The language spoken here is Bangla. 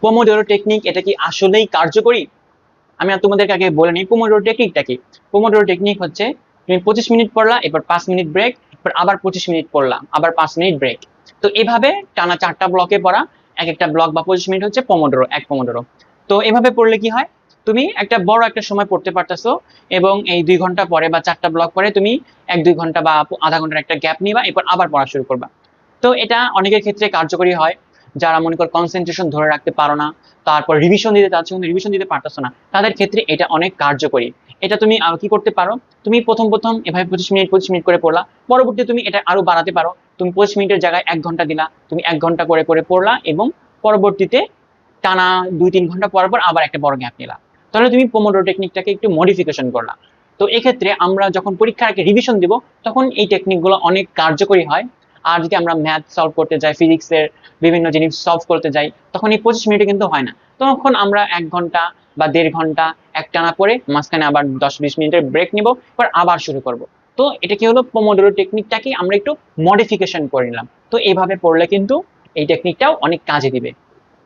পোমোডোরো টেকনিক এটা কি আসলেই কার্যকরী? আমি আর তোমাদেরকে আগে বলে নিই পোমোডোরো টেকনিকটা কি। পোমোডোরো টেকনিক হচ্ছে তুমি 25 মিনিট পড়লা, এরপর 5 মিনিট ব্রেক, এরপর আবার 25 মিনিট পড়লাম, আবার 5 মিনিট ব্রেক। তো এভাবে টানা 4টা ব্লকে পড়া, এক একটা ব্লক বা 25 মিনিট হচ্ছে পোমোডোরো, এক পোমোডোরো। তো এভাবে পড়লে কি হয়, তুমি একটা বড় একটা সময় পড়তে পারতেছো, এবং এই 2 ঘন্টা পরে বা 4টা ব্লক পরে তুমি 1-2 ঘন্টা বা আধা ঘন্টার একটা গ্যাপ নিবা, এরপর আবার পড়া শুরু করবা। তো এটা অনেকের ক্ষেত্রে কার্যকরী হয়, যারা মনে করো কনসেন্ট্রেশন ধরে রাখতে পারো না, তারপর রিভিশন দিতে চাচ্ছ কিন্তু রিভিশন দিতে পারতেছো না, তাদের ক্ষেত্রে এটা অনেক কার্যকরী। এটা তুমি কি করতে পারো, তুমি প্রথম প্রথম এভাবে 25 মিনিট করে পড়লা, পরবর্তী তুমি এটা আরো বাড়াতে পারো। তুমি 25 মিনিটের জায়গায় 1 ঘন্টা দিলা, তুমি 1 ঘন্টা করে করে পড়লা, এবং পরবর্তীতে টানা 2-3 ঘন্টা পর পর আবার একটা বড় গ্যাপ নিলা। তাহলে তুমি পোমোডোরো টেকনিকটাকে একটু মডিফিকেশন করলা। তো এক্ষেত্রে আমরা যখন পরীক্ষার আগে রিভিশন দিব, তখন এই টেকনিকগুলো অনেক কার্যকরী হয়। আর যদি আমরা ম্যাথ সলভ করতে যাই, ফিজিক্সের বিভিন্ন জিনিস সলভ করতে যাই, তখন এই 25 মিনিটে কিন্তু হয় না। তখন আমরা 1 ঘন্টা বা 1.5 ঘন্টা একটানা পরে মাঝখানে আবার 10-20 মিনিটের ব্রেক নিব, পর আবার শুরু করব। তো এটা কি হলো, পোমোডোরো টেকনিকটাকে আমরা একটু মডিফিকেশন করে নিলাম। তো এইভাবে পড়লে কিন্তু এই টেকনিকটাও অনেক কাজে দিবে।